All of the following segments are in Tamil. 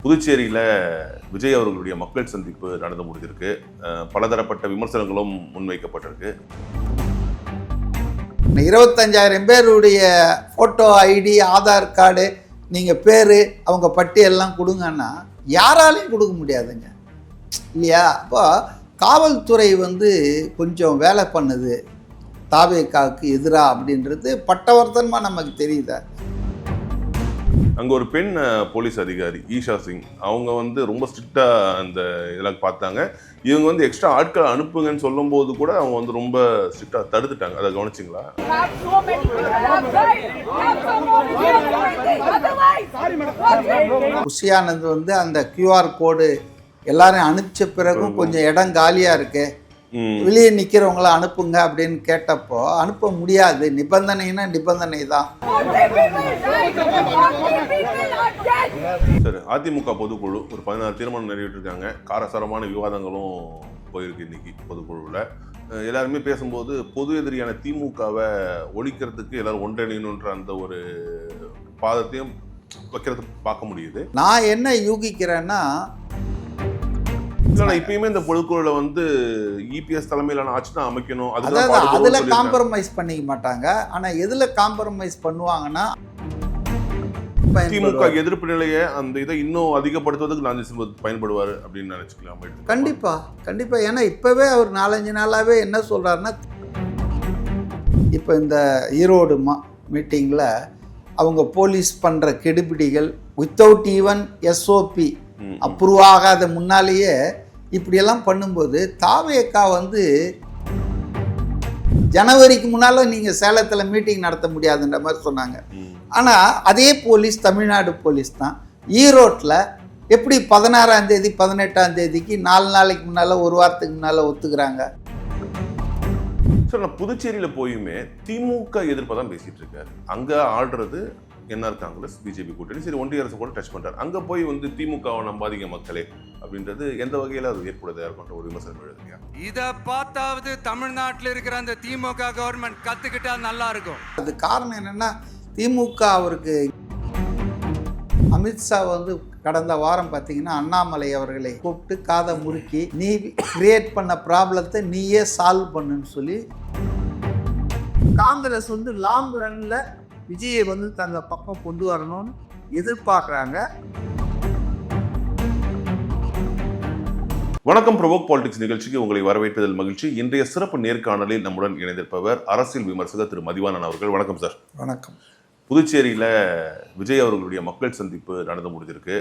புதுச்சேரியில் விஜய் அவர்களுடைய மக்கள் சந்திப்பு நடந்து முடிஞ்சிருக்கு. பலதரப்பட்ட விமர்சனங்களும் முன்வைக்கப்பட்டிருக்கு. 25,000 பேருடைய ஃபோட்டோ, ஐடி, ஆதார் கார்டு, நீங்கள் பேர், அவங்க பட்டியெல்லாம் கொடுங்கன்னா யாராலையும் கொடுக்க முடியாதுங்க இல்லையா? அப்போ காவல்துறை கொஞ்சம் வேலை பண்ணுது தாவேக்காவுக்கு எதிராக அப்படின்றது பட்டவர்த்தனமாக நமக்கு தெரியுதா? அங்கே ஒரு பெண் போலீஸ் அதிகாரி ஈஷா சிங் அவங்க ரொம்ப ஸ்ட்ரிக்டாக அந்த இதெல்லாம் பார்த்தாங்க. இவங்க எக்ஸ்ட்ரா ஆட்களை அனுப்புங்கன்னு சொல்லும் போது கூட அவங்க ரொம்ப ஸ்ட்ரிக்டாக தடுத்துட்டாங்க. அதை கவனிச்சிங்களா? குஷி ஆனந்த் அந்த QR கோடு எல்லாரும் அனுப்பிச்ச பிறகும் கொஞ்சம் இடம் காலியாக இருக்கு, வெளியே நிற்கிறவங்கள அனுப்புங்க அப்படின்னு கேட்டப்போ அனுப்ப முடியாது, நிபந்தனைன்னா நிபந்தனை தான். சரி, அதிமுக பொதுக்குழு ஒரு 16 தீர்மானம் நிறைவேற்றிருக்காங்க. காரசாரமான விவாதங்களும் போயிருக்கு இன்னைக்கு பொதுக்குழுவில். எல்லாருமே பேசும்போது பொது எதிரியான திமுகவை ஒழிக்கிறதுக்கு எல்லாரும் ஒன்றிணையணுன்ற அந்த ஒரு பாதத்தையும் வைக்கிறது பார்க்க முடியுது. நான் என்ன யூகிக்கிறேன்னா, இப்பயுமே இந்த பொதுக்குழுல இபிஎஸ் தலைமையிலான ஆட்சி தான் அமைக்கணும். அதுல காம்ப்ரமைஸ் பண்ணிக்க மாட்டாங்க. ஆனா எதுல காம்ப்ரமைஸ் பண்ணுவாங்கன்னா, திமுக எதிர்ப்பு நிலையை அந்த இதை இன்னும் அதிகப்படுத்துவதற்கு லாஞ்சி செல்வன் பயன்படுவார் அப்படின்னு நினைச்சுக்கலாம். கண்டிப்பா கண்டிப்பா. ஏன்னா இப்பவே அவர் 4-5 நாளாவே என்ன சொல்றாருன்னா, இப்ப இந்த ஈரோடு மீட்டிங்ல அவங்க போலீஸ் பண்ற கெடுபிடிகள் வித்தவுட் ஈவன் SOP அப்ரூவ் ஆகாத முன்னாலேயே இப்படியெல்லாம் பண்ணும்போது தாவேக்கா ஜனவரிக்கு முன்னால நீங்க சேலத்துல மீட்டிங் நடத்த முடியாதுன்ற மாதிரி சொன்னாங்க. ஆனா அதே போலீஸ் தமிழ்நாடு போலீஸ் தான் ஈரோட்டில் எப்படி 16ஆம் தேதி 18ஆம் தேதிக்கு 4 நாளைக்கு முன்னால, ஒரு வாரத்துக்கு முன்னால ஒத்துக்கிறாங்க. சார், நான் புதுச்சேரியில் போயுமே திமுக எதிர்ப்பை தான் பேசிட்டு இருக்காரு. அங்கே ஆடுறது NR காங்கிரஸ் பிஜேபி கூட்டணி. சரி, ஒன்றிய அரசு கூட டச் பண்ணுறாரு. அங்கே போய் திமுகவை நம்பாதீங்க மக்களே அப்படின்றது எந்த வகையில் அது ஏற்படுதா இருக்குன்ற ஒரு விமர்சனம் எழுதுங்க. இதை பார்த்தாவது தமிழ்நாட்டில் இருக்கிற அந்த திமுக கவர்மெண்ட் கற்றுக்கிட்டா நல்லா இருக்கும். அது காரணம் என்னன்னா, திமுக அவருக்கு அமித்ஷா கடந்த வாரம் பார்த்தீங்கன்னா அண்ணாமலை அவர்களை கூப்பிட்டு காதை முறுக்கி, நீ கிரியேட் பண்ண ப்ராப்ளத்தை நீயே சால்வ் பண்ணுன்னு சொல்லி, காங்கிரஸ் லாங் ரன்ல விஜயை தங்க பக்கம் கொண்டு வரணும்னு எதிர்பார்க்குறாங்க. வணக்கம், ப்ரொவோக் பாலிடிக்ஸ் நிகழ்ச்சிக்கு உங்களை வரவேற்றதில் மகிழ்ச்சி. இன்றைய சிறப்பு நேர்காணலில் நம்முடன் இணைந்திருப்பவர் அரசியல் விமர்சகர் திரு மதிவாணன் அவர்கள். வணக்கம் சார். வணக்கம். புதுச்சேரியில் விஜய் அவர்களுடைய மக்கள் சந்திப்பு நடந்து முடிஞ்சிருக்கு.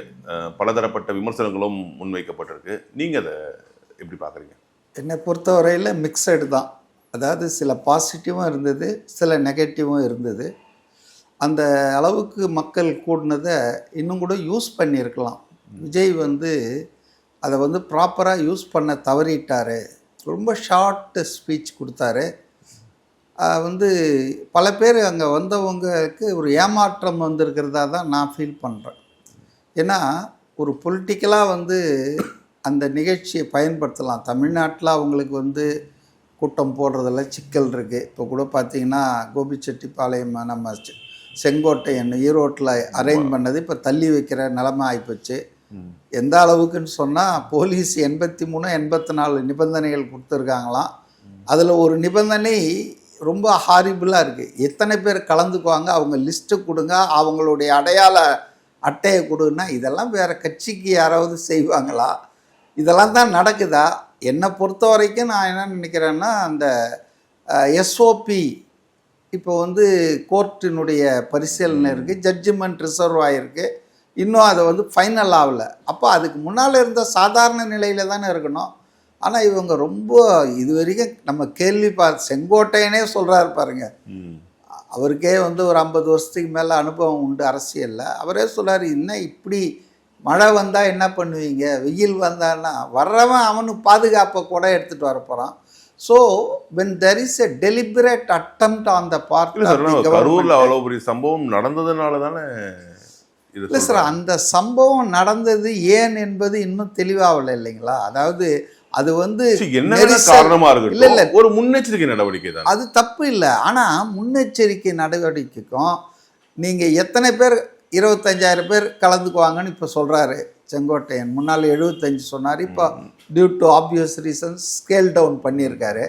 பலதரப்பட்ட விமர்சனங்களும் முன்வைக்கப்பட்டிருக்கு. நீங்கள் அதை எப்படி பார்க்குறீங்க? என்னை பொறுத்தவரையில் மிக்சடு தான். அதாவது சில பாசிட்டிவும் இருந்தது, சில நெகட்டிவும் இருந்தது. அந்த அளவுக்கு மக்கள் கூடினதை இன்னும் கூட யூஸ் பண்ணியிருக்கலாம். விஜய் அதை ப்ராப்பராக யூஸ் பண்ண தவறிட்டார். ரொம்ப ஷார்ட் ஸ்பீச் கொடுத்தாரு. பல பேர் அங்கே வந்தவங்களுக்கு ஒரு ஏமாற்றம் வந்திருக்கிறதா தான் நான் ஃபீல் பண்ணுறேன். ஏன்னா ஒரு பொலிட்டிக்கலாக அந்த நிகழ்ச்சியை பயன்படுத்தலாம். தமிழ்நாட்டில் அவங்களுக்கு கூட்டம் போடுறதில்ல சிக்கல் இருக்குது. இப்போ கூட பார்த்திங்கன்னா கோபிச்செட்டிப்பாளையம் நம்ம செங்கோட்டையன் ஈரோட்டில் அரேஞ்ச் பண்ணது இப்போ தள்ளி வைக்கிற நிலைமை ஆகிப்போச்சு. எந்த அளவுக்குன்னு சொன்னால், போலீஸ் 83, 84 நிபந்தனைகள் கொடுத்துருக்காங்களாம். அதில் ஒரு நிபந்தனை ரொம்ப ஹாரிபிளாக இருக்குது. எத்தனை பேர் கலந்துக்குவாங்க, அவங்க லிஸ்ட்டு கொடுங்க, அவங்களுடைய அடையாள அட்டையை கொடுன்னா, இதெல்லாம் வேறு கட்சிக்கு யாராவது செய்வாங்களா? இதெல்லாம் தான் நடக்குதா? என்னை பொறுத்த வரைக்கும் நான் என்ன நினைக்கிறேன்னா, அந்த SOP இப்போ கோர்ட்டினுடைய பரிசீலனை இருக்குது, ஜட்ஜ்மெண்ட் ரிசர்வ் ஆகிருக்கு, இன்னும் அதை ஃபைனல் ஆகலை. அப்போ அதுக்கு முன்னால் இருந்த சாதாரண நிலையில் தானே இருக்கணும். ஆனால் இவங்க ரொம்ப இது வரைக்கும் நம்ம செங்கோட்டையனே சொல்கிறாரு பாருங்க, அவருக்கே ஒரு 50 வருஷத்துக்கு மேலே அனுபவம் உண்டு அரசியலில். அவரே சொல்கிறார், இன்னும் இப்படி மழை வந்தால் என்ன பண்ணுவீங்க, வெயில் வந்தான்னா வர்றவன் அவனுக்கு பாதுகாப்பை கூட எடுத்துகிட்டு வர போகிறான். So when there is a deliberate attempt on the part of the government, கரூரில் அவ்வளோ பெரிய சம்பவம் நடந்ததுனால தானே இல்லை சார், அந்த சம்பவம் நடந்தது ஏன் என்பது இன்னும் தெளிவாகல இல்லைங்களா? அதாவது அது என்ன காரணமா இருக்கு? இல்ல இல்ல, ஒரு முன்னெச்சரிக்கை நடவடிக்கை தான். அது தப்பு இல்லை. ஆனா முன்னெச்சரிக்கை நடவடிக்கைக்கும் நீங்க எத்தனை பேர் 25,000 பேர் கலந்துக்குவாங்கன்னு இப்போ சொல்கிறாரு. செங்கோட்டையன். முன்னால் 75 சொன்னார், இப்போ due to obvious reasons scale down பண்ணியிருக்காரு.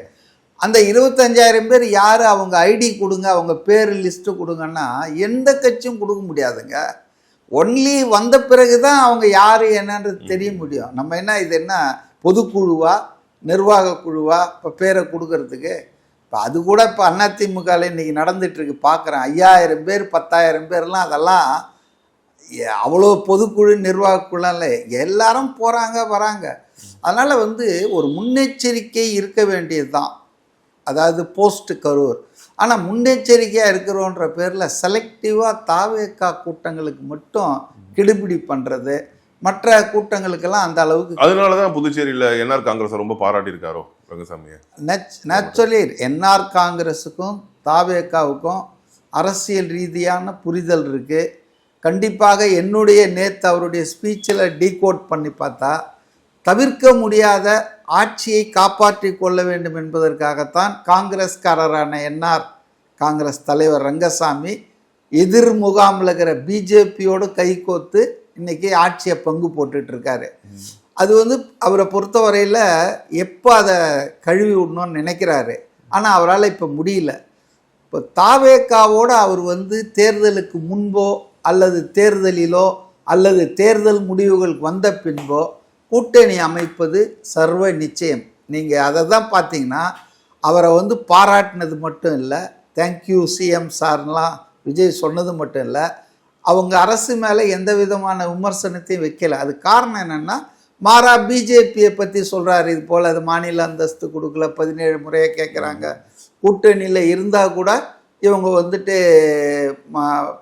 அந்த 25,000 பேர் யார், அவங்க ஐடி கொடுங்க, அவங்க பேர் லிஸ்ட்டு கொடுங்கன்னா எந்த கட்சியும் கொடுக்க முடியாதுங்க. ஒன்லி வந்த பிறகு தான் அவங்க யார் என்னன்றது தெரிய முடியும். நம்ம என்ன இது என்ன பொதுக்குழுவா நிர்வாக குழுவா இப்போ பேரை கொடுக்கறதுக்கு? இப்போ அது கூட இப்போ அதிமுகவில் இன்றைக்கி நடந்துகிட்ருக்கு பார்க்குறேன். 5,000 பேர் 10,000 பேர்லாம் அதெல்லாம் அவ்வளோ பொதுக்குழு நிர்வாகக்குழுலாம் இல்லை, எல்லாரும் போகிறாங்க வராங்க. அதனால் ஒரு முன்னெச்சரிக்கை இருக்க வேண்டியது தான். அதாவது போஸ்ட் கரூர். ஆனால் முன்னெச்சரிக்கையாக இருக்கிறோன்ற பேரில் செலக்டிவாக தாவேக்கா கூட்டங்களுக்கு மட்டும் கிடுபிடி பண்ணுறது, மற்ற கூட்டங்களுக்கெல்லாம் அந்த அளவுக்கு. அதனால தான் புதுச்சேரியில் என்ஆர் காங்கிரஸ் ரொம்ப பாராட்டியிருக்காரோ ரங்கசாமியை. நேச்சுரலி என்ஆர் காங்கிரஸுக்கும் தாவேக்காவுக்கும் அரசியல் ரீதியான புரிதல் இருக்குது. கண்டிப்பாக என்னுடைய நேற்று அவருடைய ஸ்பீச்சில் டீகோட் பண்ணி பார்த்தா தவிர்க்க முடியாத ஆட்சியை காப்பாற்றி கொள்ள வேண்டும் என்பதற்காகத்தான் காங்கிரஸ்காரரான என்ஆர் காங்கிரஸ் தலைவர் ரங்கசாமி எதிர் முகாமில் இருக்கிற பிஜேபியோடு கைகோத்து இன்றைக்கி ஆட்சியை பங்கு போட்டுட்ருக்காரு. அது அவரை பொறுத்தவரையில் எப்போ அதை கழுவி விடணும்னு நினைக்கிறாரு. ஆனால் அவரால் இப்போ முடியல. இப்போ தாவேக்காவோடு அவர் தேர்தலுக்கு முன்போ அல்லது தேர்தலிலோ அல்லது தேர்தல் முடிவுகள் வந்த பின்போ கூட்டணி அமைப்பது சர்வ நிச்சயம். நீங்கள் அதை தான் பார்த்தீங்கன்னா அவரை பாராட்டினது மட்டும் இல்லை, தேங்க்யூ சிஎம் சார்லாம் விஜய் சொன்னது மட்டும் இல்லை, அவங்க அரசு மேலே எந்த விதமான விமர்சனத்தையும் வைக்கலை. அது காரணம் என்னென்னா மாறா பிஜேபியை பற்றி சொல்கிறாரு. இது போல் அது மாநில அந்தஸ்து கொடுக்கல, 17 முறையாக கேட்குறாங்க, கூட்டணியில் இருந்தால் கூட இவங்க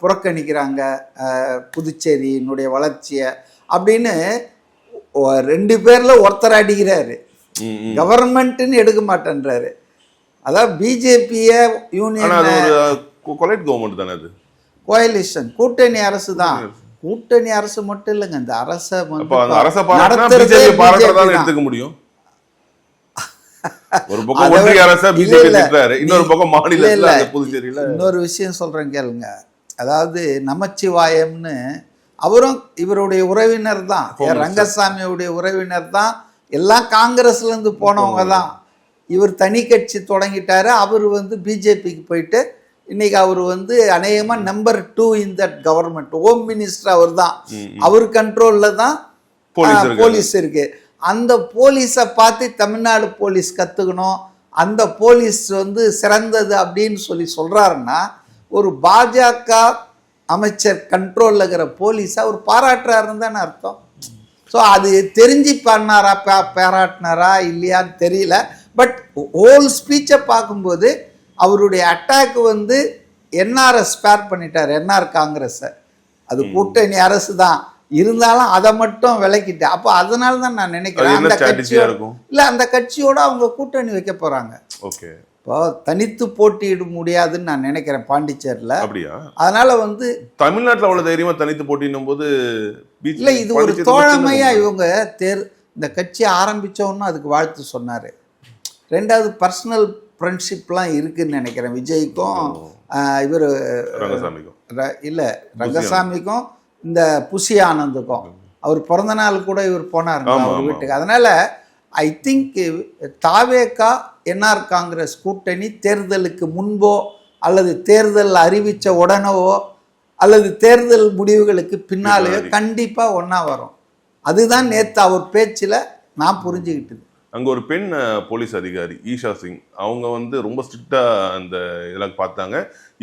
புறக்கணிக்கிறாங்க புதுச்சேரியினுடைய வளர்ச்சியை அப்படின்னு 2 பேரில் ஒருத்தர் அடிக்கிறாரு. கவர்மெண்ட்டுன்னு எடுக்க மாட்டேன்றாரு. அதாவது பிஜேபியை யூனியன் கவர்மெண்ட் தானே, அது கோயலிஷன் கூட்டணி அரசு தான். கூட்டணி அரசு மட்டும் இல்லைங்க, இந்த அரசை எடுத்துக்க முடியும். ஒரு பக்கம் ஒன்றிய அரசு பிஜேபி திட்டுறாரு, இன்னொரு பக்கம் மாநில புதுச்சேரியில. இன்னொரு விஷயம் சொல்றேன் கேளுங்க. அதாவது நமச்சிவாயம்னு அவரும் இவருடைய உறவினர் தான், ரங்கசாமியுடைய உறவினர் தான், எல்லாம் காங்கிரஸ்ல இருந்து போனவங்க தான். இவர் தனி கட்சி தொடங்கிட்டாரு. அவர் பிஜேபிக்கு போயிட்டு இன்னைக்கு அவர் அநேகமாக number 2 in that government. Home minister அவர் தான், அவர் கண்ட்ரோலில் தான் போலீஸ் இருக்கு. அந்த போலீஸை பார்த்து தமிழ்நாடு போலீஸ் கற்றுக்கணும், அந்த போலீஸ் சிறந்தது அப்படின்னு சொல்கிறாருன்னா ஒரு பாஜக அமைச்சர் கண்ட்ரோலில் இருக்கிற போலீஸை அவர் பாராட்டுறாருன்னு தானே அர்த்தம். ஸோ அது தெரிஞ்சு பண்ணாரா பாராட்டினாரா இல்லையான்னு தெரியல. பட் ஹோல் ஸ்பீச்சை பார்க்கும்போது அவருடைய அட்டாக் என்ஆரை ஸ்பேர் பண்ணிட்டார், என்ஆர் காங்கிரஸை. அது கூட்டணி அரசு தான் இருந்தாலும் அதை மட்டும் விளக்கிட்டு. அப்போ அதனால தான் நான் நினைக்கிறேன் அந்த கட்சியோட இல்லை, அந்த கட்சியோட அவங்க கூட்டணி வைக்க போகிறாங்க. ஓகே, இப்போ தனித்து போட்டியிட முடியாதுன்னு நான் நினைக்கிறேன் பாண்டிச்சேரியில். அப்படியா? அதனால தமிழ்நாட்டில் அவ்வளோ தைரியமா தனித்து போட்டின்னும் போது இல்லை, இது ஒரு தோழமையா இவங்க இந்த கட்சி ஆரம்பித்தோன்னு அதுக்கு வாழ்த்து சொன்னார். 2வது பர்சனல் ஃப்ரெண்ட்ஷிப்லாம் இருக்குதுன்னு நினைக்கிறேன் விஜய்க்கும் இவர் இல்லை ரங்கசாமிக்கும் இந்த புஷி ஆனந்துக்கும். அவர் பிறந்த நாள் கூட இவர் போனார் அவர் வீட்டுக்கு. அதனால் I think TVK NR Congress கூட்டணி தேர்தலுக்கு முன்போ அல்லது தேர்தல் அறிவித்த உடனேவோ அல்லது தேர்தல் முடிவுகளுக்கு பின்னாலேயோ கண்டிப்பாக ஒன்றா வரும். அதுதான் நேற்று அவர் பேச்சில் நான் புரிஞ்சுக்கிட்டது. அங்கே ஒரு பெண் போலீஸ் அதிகாரி ஈஷா சிங், அவங்க ரொம்ப ஸ்ட்ரிக்டாக அந்த இதெல்லாம் பார்த்தாங்க.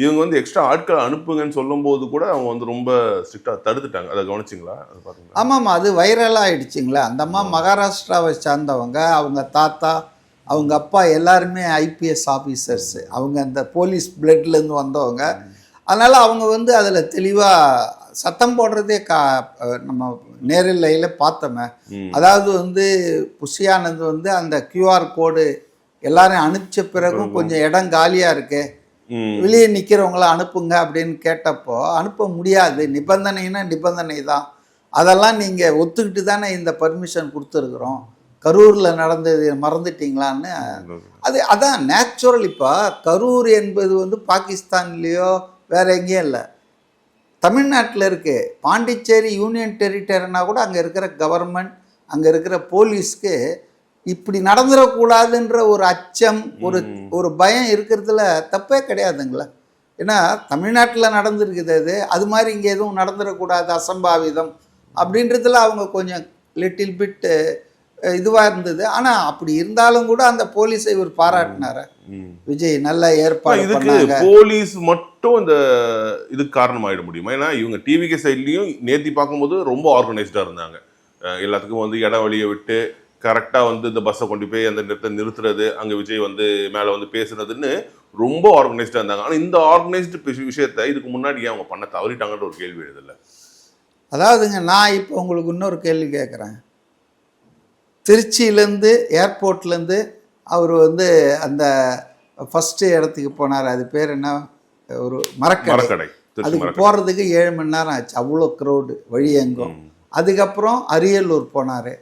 இவங்க எக்ஸ்ட்ரா ஆட்களை அனுப்புங்கன்னு சொல்லும்போது கூட அவங்க ரொம்ப ஸ்ட்ரிக்டாக தடுத்துட்டாங்க. அதை கவனிச்சிங்களா? அது பார்த்தீங்களா? ஆமாம், அது வைரலாக ஆயிடுச்சிங்களா. அந்த அம்மா மகாராஷ்டிராவை சார்ந்தவங்க, அவங்க தாத்தா அவங்க அப்பா எல்லாருமே ஐபிஎஸ் ஆஃபீஸர்ஸு, அவங்க அந்த போலீஸ் பிளட்லேருந்து வந்தவங்க. அதனால் அவங்க அதில் தெளிவாக சத்தம் போடுறதே நம்ம நேரில் பார்த்தோமே. அதாவது புஷியானந்த் அந்த கியூஆர் கோடு எல்லாரும் அனுப்பிச்ச பிறகும் கொஞ்சம் இடம் காலியாக இருக்கு, வெளியே நிற்கிறவங்கள அனுப்புங்க அப்படின்னு கேட்டப்போ அனுப்ப முடியாது, நிபந்தனைன்னா நிபந்தனை தான், அதெல்லாம் நீங்கள் ஒத்துக்கிட்டு தானே இந்த பர்மிஷன் கொடுத்துருக்குறோம், கரூரில் நடந்தது மறந்துட்டீங்களான்னு. அதான் நேச்சுரல். இப்போ கரூர் என்பது பாகிஸ்தான்லேயோ வேற எங்கேயும் இல்லை, தமிழ்நாட்டில் இருக்கு. பாண்டிச்சேரி யூனியன் டெரிட்டரினா கூட அங்கே இருக்கிற கவர்மெண்ட், அங்கே இருக்கிற போலீஸ்க்கு இப்படி நடந்துடக்கூடாதுன்ற ஒரு அச்சம், ஒரு பயம் இருக்கிறதுல தப்பே கிடையாதுங்களா. ஏன்னா தமிழ்நாட்டில் நடந்துருக்குது அது மாதிரி இங்கே எதுவும் நடந்துடக்கூடாது அசம்பாவிதம் அப்படின்றதுல அவங்க கொஞ்சம் லிட்டில் பிட் இதுவாக இருந்தது. ஆனால் அப்படி இருந்தாலும் கூட அந்த போலீஸை இவர் பாராட்டினார. விஜய் நல்ல ஏற்பாடு பண்ணாங்க. போலீஸ் மட்டும் இந்த இதுக்கு காரணமாயிட முடியுமா? ஏன்னா இவங்க டிவிகே சைட்லயும் நேத்தி பார்க்கும்போது ரொம்ப ஆர்கனைஸ்டா இருந்தாங்க. எல்லாத்துக்கும் வந்து இடம் வழியை விட்டு கரெக்டாக வந்து இந்த பஸ்ஸை கொண்டு போய் அந்த நிறுத்துறது, அங்கே விஜய் வந்து மேலே வந்து பேசுனதுன்னு ரொம்ப ஆர்கனைஸ்டாக இருந்தாங்க. ஆனால் இந்த ஆர்கனைஸ்டு விஷயத்த இதுக்கு முன்னாடி அவங்க பண்ண தவறிட்டாங்கன்ற ஒரு கேள்வி எழுதல. அதாவதுங்க, நான் இப்போ உங்களுக்கு இன்னொரு கேள்வி கேட்குறேன். திருச்சியிலேருந்து ஏர்போர்ட்லேருந்து அவர் வந்து அந்த ஃபஸ்ட்டு இடத்துக்கு போனார், அது பேர் என்ன, ஒரு மரக்கடை. அதுக்கு போகிறதுக்கு 7 மணி நேரம் ஆச்சு, அவ்வளோ க்ரௌடு வழி எங்கும். அதுக்கப்புறம் அரியலூர் போனார்,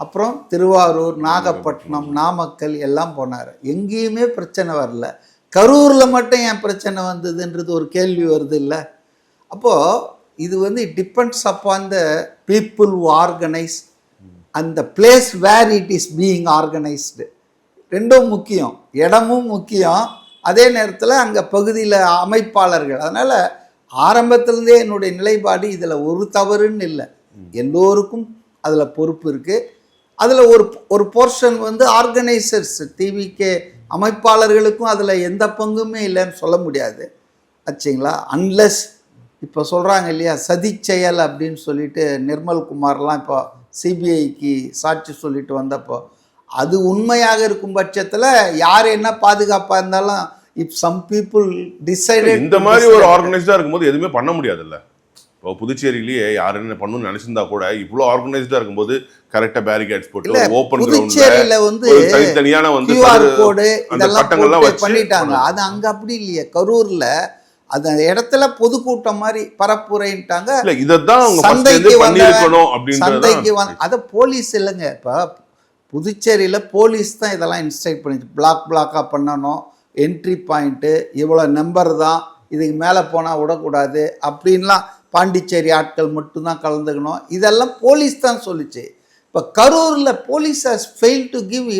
அப்புறம் திருவாரூர், நாகப்பட்டினம், நாமக்கல் எல்லாம் போனார். எங்கேயுமே பிரச்சனை வரல. கரூரில் மட்டும் ஏன் பிரச்சனை வந்ததுன்றது ஒரு கேள்வி வருது இல்லை. அப்போது இது வந்து it depends upon the people who organise அந்த place where it is being organised. ரெண்டும் முக்கியம், இடமும் முக்கியம், அதே நேரத்தில் அங்கே பகுதியில் அமைப்பாளர்கள். அதனால் ஆரம்பத்திலேருந்தே என்னுடைய நிலைப்பாடு இதில் ஒரு தவறுன்னு இல்லை, எல்லோருக்கும் அதில் பொறுப்பு இருக்குது. அதில் ஒரு போர்ஷன் வந்து ஆர்கனைசர்ஸ், டிவிகே அமைப்பாளர்களுக்கும் அதில் எந்த பங்குமே இல்லைன்னு சொல்ல முடியாது ஆச்சுங்களா. அன்லெஸ் இப்போ சொல்கிறாங்க இல்லையா சதி செயல் அப்படின்னு சொல்லிட்டு நிர்மல்குமார்லாம் இப்போ சிபிஐக்கு சாட்சி சொல்லிட்டு வந்தப்போ, அது உண்மையாக இருக்கும் பட்சத்தில் யார் என்ன பாதுகாப்பாக இருந்தாலும் இப் சம் பீப்புள் டிசைடட் இந்த மாதிரி ஒரு ஆர்கனைஸ்டாக இருக்கும்போது எதுவுமே பண்ண முடியாதுல்ல. இப்போ புதுச்சேரியிலேயே யார் என்ன பண்ணணும்னு நினைச்சிருந்தா கூட இவ்வளோ ஆர்கனைஸ்டாக இருக்கும்போது கரெக்டாக பேரிகேட்ஸ் போட்டு ஓப்பன் புதுச்சேரியில் வந்து தனித்தனியான வந்து QR கோடு இதெல்லாம் பண்ணிட்டாங்க. அது அங்கே அப்படி இல்லையே. கரூரில் அந்த இடத்துல பொதுக்கூட்டம் மாதிரி பரப்புரைன்ட்டாங்க. சந்தைக்கு அதை போலீஸ் இல்லைங்க. இப்போ புதுச்சேரியில் போலீஸ் தான் இதெல்லாம் இன்ஸ்ட்ரக்ட் பண்ணிச்சு. பிளாக்காக பண்ணணும், என்ட்ரி பாயிண்ட்டு இவ்வளோ நம்பர் தான், இதுக்கு மேலே போனால் விடக்கூடாது அப்படின்லாம் பாண்டிச்சேரி ஆட்கள் மட்டும்தான் கலந்துக்கணும், இதெல்லாம் போலீஸ் தான் சொல்லிச்சு. இப்போ கரூரில் police has fail to give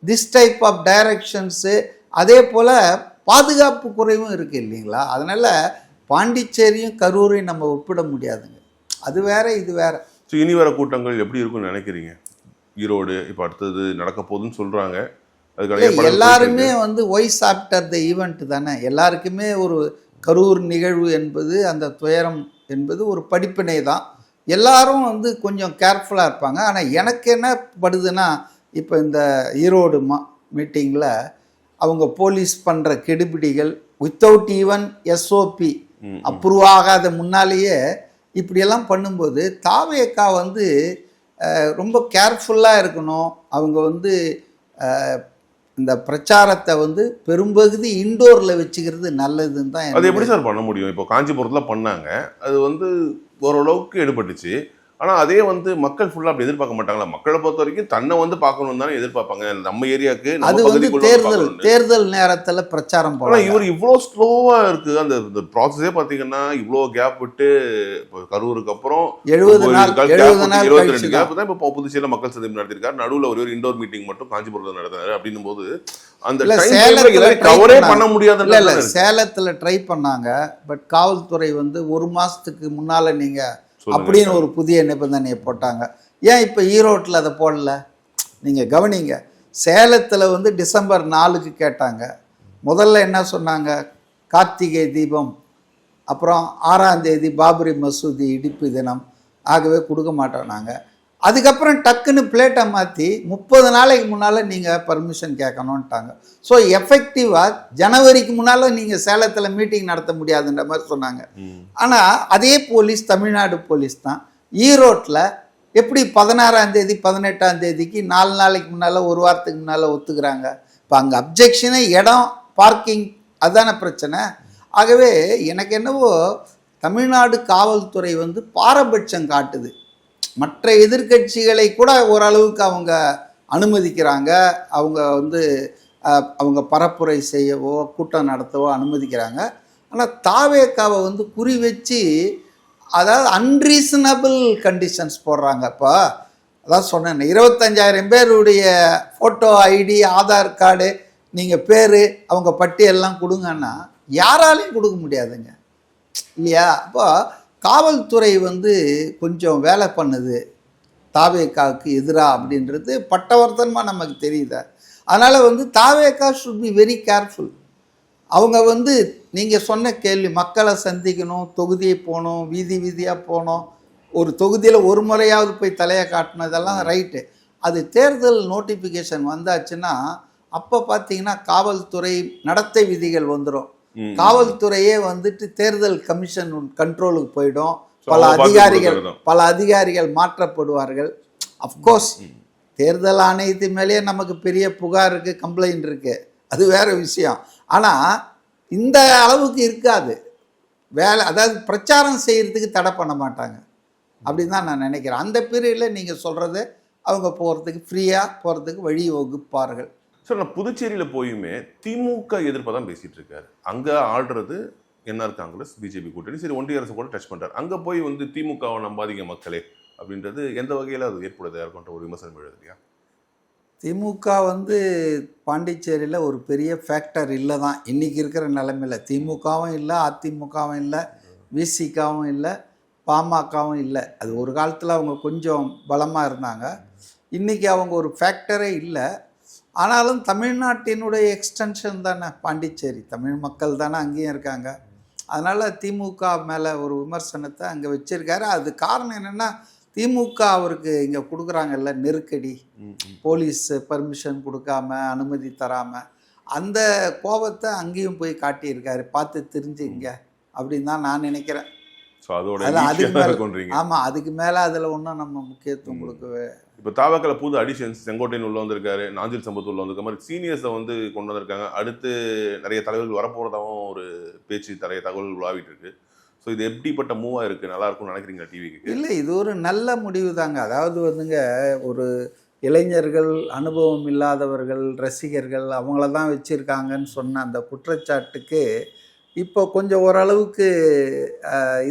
this type of directions. அதே போல் பாதுகாப்பு குறைவும் இருக்குது இல்லைங்களா. அதனால் பாண்டிச்சேரியும் கரூரையும் நம்ம ஒப்பிட முடியாதுங்க. அது வேற இது வேற. ஸோ இனி வர கூட்டங்கள் எப்படி இருக்குன்னு நினைக்கிறீங்க? ஈரோடு இப்போ அடுத்தது நடக்க போகுதுன்னு சொல்கிறாங்க. அதுக்காக எல்லாருமே வந்து வாய்ஸ் ஆஃப்டர் த ஈவெண்ட் தானே. எல்லாருக்குமே ஒரு கரூர் நிகழ்வு என்பது, அந்த துயரம் என்பது ஒரு படிப்பினை தான். எல்லாரும் வந்து கொஞ்சம் கேர்ஃபுல்லாக இருப்பாங்க. ஆனால் எனக்கு என்ன படுதுன்னா, இப்போ இந்த ஈரோடு மீட்டிங்கில் அவங்க போலீஸ் பண்ணுற கெடுபிடிகள் வித்தவுட் ஈவன் எஸ்ஓபி அப்ரூவ் ஆகாத முன்னாலேயே இப்படியெல்லாம் பண்ணும்போது தாவேக்கா வந்து ரொம்ப கேர்ஃபுல்லாக இருக்கணும். அவங்க வந்து இந்த பிரச்சாரத்தை வந்து பெரும்பகுதி இன்டோரில் வச்சுக்கிறது நல்லதுன்னு தான். அது எப்படி சார் பண்ண முடியும்? இப்போ காஞ்சிபுரத்தில் பண்ணாங்க, அது வந்து ஓரளவுக்கு எடுபட்டுச்சு. ஆனால் அதே வந்து மக்கள் ஃபுல்லாக அப்படி எதிர்பார்க்க மாட்டாங்களா? மக்களை பொறுத்த வரைக்கும் தன்னை வந்து பார்க்கணும் தானே எதிர்பார்ப்பாங்க. நம்ம ஏரியாவுக்கு அது வந்து தேர்தல் நேரத்தில் பிரச்சாரம் பண்ணலாம். இவர் இவ்வளோ ஸ்லோவாக இருக்குது. அந்த ப்ராசஸே பார்த்தீங்கன்னா இவ்வளோ கேப் விட்டு இப்போ கரூருக்கு அப்புறம் 70 நாள் 22 கேப் தான் இப்போ புதுச்சேரியில் மக்கள் சந்திப்பு நடத்திருக்காரு. நடுவில் ஒரு இண்டோர் மீட்டிங் மட்டும் காஞ்சிபுரத்தில் நடத்தினாரு. அப்படின்னும் போது அந்த கவரே பண்ண முடியாது. இல்லை சேலத்தில் ட்ரை பண்ணாங்க. பட் காவல்துறை வந்து 1 மாதத்துக்கு முன்னால் நீங்கள் அப்படின்னு ஒரு புதிய நிபந்தனையை போட்டாங்க. ஏன் இப்போ ஈரோட்டில் அதை போடல? நீங்கள் கவனிங்க. சேலத்தில் வந்து டிசம்பர் 4க்கு கேட்டாங்க. முதல்ல என்ன சொன்னாங்க? கார்த்திகை தீபம், அப்புறம் 6ஆம் தேதி பாபரி மசூதி இடிப்பு தினம், ஆகவே கொடுக்க மாட்டோம் நாங்கள். அதுக்கப்புறம் டக்குன்னு பிளேட்டை மாற்றி 30 நாளைக்கு முன்னால் நீங்கள் பர்மிஷன் கேட்கணுன்ட்டாங்க. ஸோ எஃபெக்டிவாக ஜனவரிக்கு முன்னால் நீங்கள் சேலத்தில் மீட்டிங் நடத்த முடியாதுன்ற மாதிரி சொன்னாங்க. ஆனால் அதே போலீஸ் தமிழ்நாடு போலீஸ் தான் ஈரோட்டில் எப்படி 16ஆம் தேதி 18ஆம் தேதிக்கு 4 நாளைக்கு முன்னால், 1 வாரத்துக்கு முன்னால் ஒத்துக்கிறாங்க. இப்போ அங்கே அப்ஜெக்ஷனே இடம், பார்க்கிங், அதுதானே பிரச்சனை. ஆகவே எனக்கு என்னவோ தமிழ்நாடு காவல்துறை வந்து பாரபட்சம் காட்டுது. மற்ற எதிர்கட்சிகளை கூட ஓரளவுக்கு அவங்க அனுமதிக்கிறாங்க. அவங்க வந்து அவங்க பரப்புரை செய்யவோ கூட்டம் நடத்தவோ அனுமதிக்கிறாங்க. ஆனால் தாவேக்காவை வந்து குறி வச்சு அதாவது அன்ரீசனபிள் கண்டிஷன்ஸ் போடுறாங்க. இப்போ அதான் சொன்னேன், 25,000 பேருடைய ஃபோட்டோ, ஐடி, ஆதார் கார்டு, நீங்கள் பேர், அவங்க பட்டியெல்லாம் கொடுங்கன்னா யாராலையும் கொடுக்க முடியாதுங்க இல்லையா? அப்போ காவல்துறை வந்து கொஞ்சம் வேலை பண்ணுது தாவேக்காவுக்கு எதிராக அப்படின்றது பட்டவர்த்தனமாக நமக்கு தெரியுது. அதனால் வந்து தாவேக்கா ஷுட் பி வெரி கேர்ஃபுல். அவங்க வந்து நீங்கள் சொன்ன கேள்வி, மக்களை சந்திக்கணும், தொகுதியை போகணும், வீதி வீதியாக போகணும், ஒரு தொகுதியில் ஒரு முறையாவது போய் தலையை காட்டணும், இதெல்லாம் ரைட்டு. அது தேர்தல் நோட்டிஃபிகேஷன் வந்தாச்சுன்னா அப்போ பார்த்தீங்கன்னா காவல்துறை நடத்தை விதிகள் வந்துடும். காவல்துறையே வந்துட்டு தேர்தல் கமிஷன் கண்ட்ரோலுக்கு போயிடும். பல அதிகாரிகள் மாற்றப்படுவார்கள். அஃப்கோர்ஸ் தேர்தல் ஆணையத்து மேலேயே நமக்கு பெரிய புகார் இருக்குது, கம்ப்ளைண்ட் இருக்குது, அது வேறு விஷயம். ஆனால் இந்த அளவுக்கு இருக்காது வேலை. அதாவது பிரச்சாரம் செய்கிறதுக்கு தடை பண்ண மாட்டாங்க அப்படின்னு தான் நான் நினைக்கிறேன். அந்த பீரியடில் நீங்கள் சொல்கிறது அவங்க போகிறதுக்கு, ஃப்ரீயாக போகிறதுக்கு வழி வகுப்பார்கள். சார், நான் புதுச்சேரியில் போயுமே திமுக எதிர்ப்பாக தான் பேசிகிட்டு இருக்காரு. அங்கே ஆள்றது என்ஆர் காங்கிரஸ், பிஜேபி கூட்டணி, சரி ஒன்றிய அரசு கூட டச் பண்ணுறாரு. அங்கே போய் வந்து திமுகவை நம்பாதீங்க மக்களே அப்படின்றது எந்த வகையில் அது ஏற்படுது யாருக்குன்ற ஒரு விமர்சனம் எழுது இல்லையா? திமுக வந்து பாண்டிச்சேரியில் ஒரு பெரிய ஃபேக்டர் இல்லை தான் இன்றைக்கி இருக்கிற நிலைமையில். திமுகவும் இல்லை, அதிமுகவும் இல்லை, விசிகாவும் இல்லை, பாமகவும் இல்லை. அது ஒரு காலத்தில் அவங்க கொஞ்சம் பலமாக இருந்தாங்க. இன்றைக்கி அவங்க ஒரு ஃபேக்டரே இல்லை. ஆனாலும் தமிழ்நாட்டினுடைய எக்ஸ்டென்ஷன் தானே பாண்டிச்சேரி, தமிழ் மக்கள் தானே அங்கேயும் இருக்காங்க. அதனால் திமுக மேலே ஒரு விமர்சனத்தை அங்கே வச்சுருக்காரு. அது காரணம் என்னென்னா, திமுக அவருக்கு இங்கே கொடுக்குறாங்கல்ல நெருக்கடி, போலீஸ் பர்மிஷன் கொடுக்காம, அனுமதி தராமல், அந்த கோபத்தை அங்கேயும் போய் காட்டியிருக்காரு. பார்த்து தெரிஞ்சுங்க அப்படின்னு தான் நான் நினைக்கிறேன். ஆமாம், அதுக்கு மேலே அதில் ஒன்றும் நம்ம முக்கியத்துவம் கொடுக்கவே. இப்போ தாவக்கல புது அடிஷன்ஸ், செங்கோட்டையன் உள்ள வந்திருக்காரு, நாஞ்சில் சம்பத் உள்ள வந்திருக்க மாதிரி சீனியர்ஸை வந்து கொண்டு வந்திருக்காங்க. அடுத்து நிறைய தலைவர்கள் வரப்போகிறதாகவும் ஒரு பேச்சு, நிறைய தகவல்கள் உலாவிட்டு இருக்கு. ஸோ இது எப்படிப்பட்ட மூவாக இருக்குது, நல்லா இருக்கும்னு நினைக்கிறீங்களா டிவிக்கு? இல்லை, இது ஒரு நல்ல முடிவு தாங்க. அதாவது வந்துங்க, ஒரு இளைஞர்கள், அனுபவம் இல்லாதவர்கள், ரசிகர்கள், அவங்கள தான் வச்சுருக்காங்கன்னு சொன்ன அந்த குற்றச்சாட்டுக்கு இப்போ கொஞ்சம் ஓரளவுக்கு